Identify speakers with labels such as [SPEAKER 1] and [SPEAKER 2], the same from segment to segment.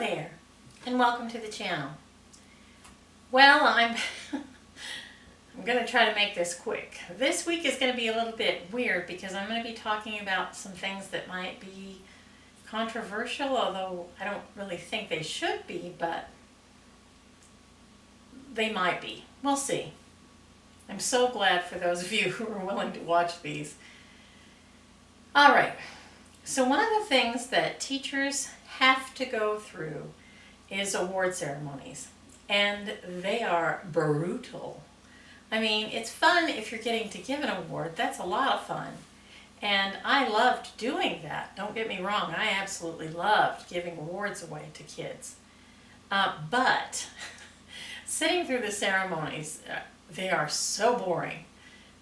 [SPEAKER 1] there, and welcome to the channel. Well, I'm going to try to make this quick. This week is going to be a little bit weird because I'm going to be talking about some things that might be controversial, although I don't really think they should be, but they might be. We'll see. I'm so glad for those of you who are willing to watch these. All right. So one of the things that teachers have to go through is award ceremonies, and they are brutal. I mean, it's fun if you're getting to give an award. That's a lot of fun, and I loved doing that. Don't get me wrong, I absolutely loved giving awards away to kids. But sitting through the ceremonies, they are so boring.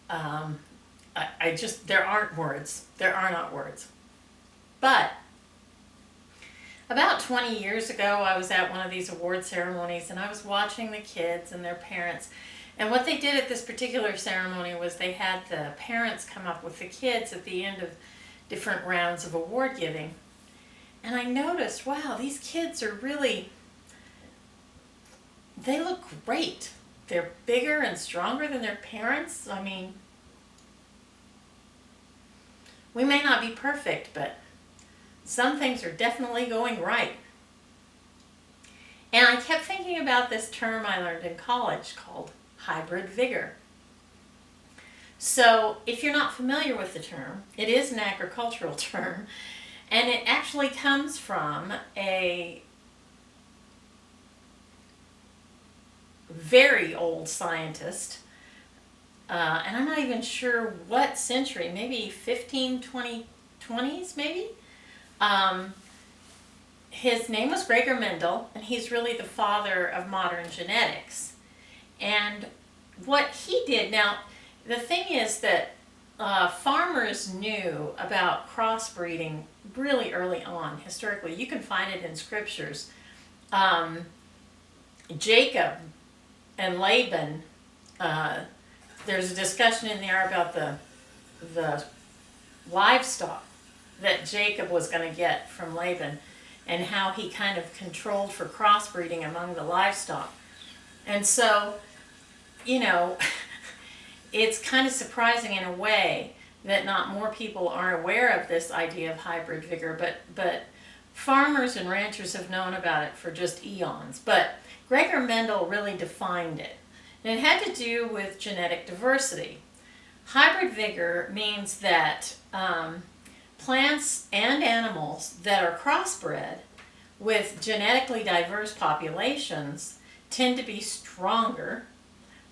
[SPEAKER 1] There aren't words. There are not words. But about 20 years ago, I was at one of these award ceremonies, and I was watching the kids and their parents. And what they did at this particular ceremony was they had the parents come up with the kids at the end of different rounds of award giving. And I noticed, wow, these kids are really, they look great. They're bigger and stronger than their parents. I mean, we may not be perfect, but some things are definitely going right. And I kept thinking about this term I learned in college called hybrid vigor. So if you're not familiar with the term, it is an agricultural term, and it actually comes from a very old scientist, and I'm not even sure what century, maybe 20s maybe? His name was Gregor Mendel, and he's really the father of modern genetics. And what he did, now the thing is that farmers knew about crossbreeding really early on, historically. You can find it in scriptures. Jacob and Laban, there's a discussion in there about the livestock that Jacob was going to get from Laban and how he kind of controlled for crossbreeding among the livestock. And so, you know, it's kind of surprising in a way that not more people are aware of this idea of hybrid vigor, but farmers and ranchers have known about it for just eons. But Gregor Mendel really defined it, and it had to do with genetic diversity. Hybrid vigor means that plants and animals that are crossbred with genetically diverse populations tend to be stronger,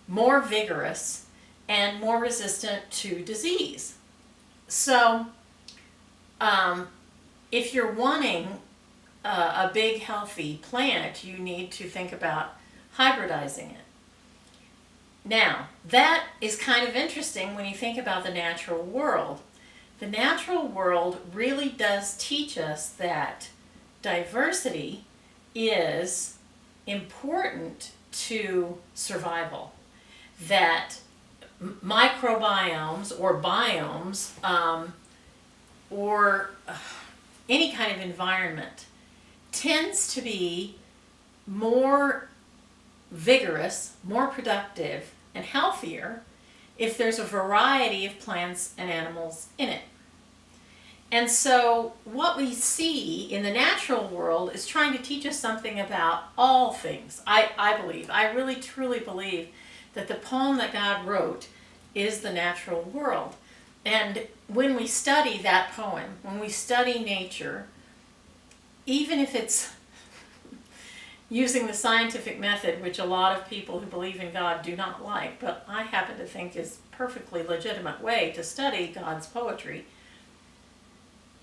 [SPEAKER 1] more vigorous, and more resistant to disease. So if you're wanting a big healthy plant, you need to think about hybridizing it. Now, that is kind of interesting when you think about the natural world. The natural world really does teach us that diversity is important to survival. That microbiomes or biomes or any kind of environment tends to be more vigorous, more productive, and healthier if there's a variety of plants and animals in it. And so what we see in the natural world is trying to teach us something about all things. I believe, I really truly believe that the poem that God wrote is the natural world. And when we study that poem, when we study nature, even if it's using the scientific method, which a lot of people who believe in God do not like, but I happen to think is a perfectly legitimate way to study God's poetry,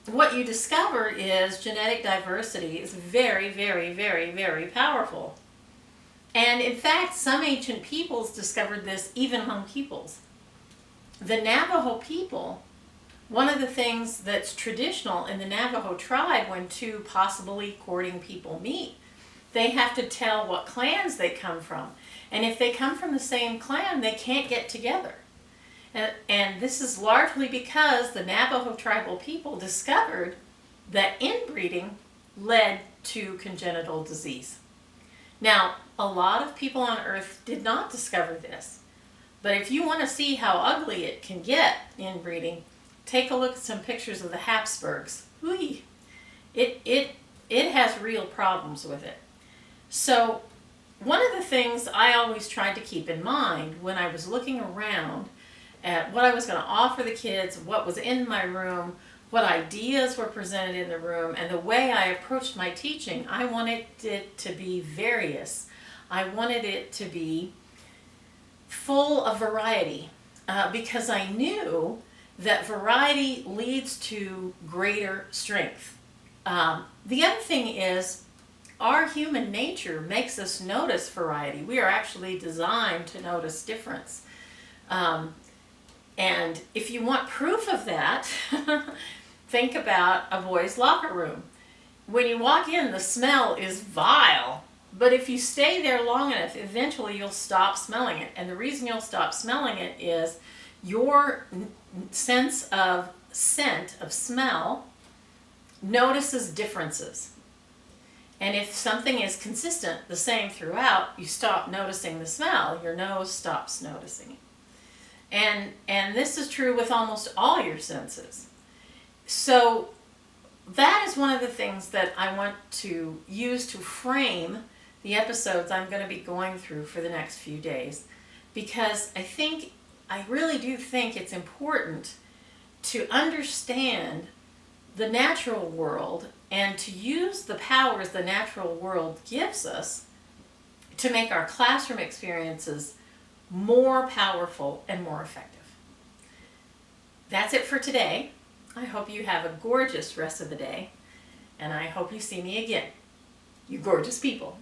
[SPEAKER 1] what you discover is genetic diversity is very, very, very, very powerful. And in fact, some ancient peoples discovered this even among peoples. The Navajo people, one of the things that's traditional in the Navajo tribe when two possibly courting people meet, they have to tell what clans they come from. And if they come from the same clan, they can't get together. And this is largely because the Navajo tribal people discovered that inbreeding led to congenital disease. Now, a lot of people on Earth did not discover this, but if you want to see how ugly it can get in breeding, take a look at some pictures of the Habsburgs. Whee! It has real problems with it. So one of the things I always tried to keep in mind when I was looking around at what I was going to offer the kids, what was in my room, what ideas were presented in the room, and the way I approached my teaching, I wanted it to be various. I wanted it to be full of variety because I knew that variety leads to greater strength. The other thing is, our human nature makes us notice variety. We are actually designed to notice difference. And if you want proof of that, think about a boys' locker room. When you walk in, the smell is vile. But if you stay there long enough, eventually you'll stop smelling it. And the reason you'll stop smelling it is your sense of scent, of smell, notices differences. And if something is consistent, the same throughout, you stop noticing the smell. Your nose stops noticing it. And this is true with almost all your senses. So that is one of the things that I want to use to frame the episodes I'm going to be going through for the next few days, because I really do think it's important to understand the natural world and to use the powers the natural world gives us to make our classroom experiences more powerful and more effective. That's it for today. I hope you have a gorgeous rest of the day, and I hope you see me again. You gorgeous people.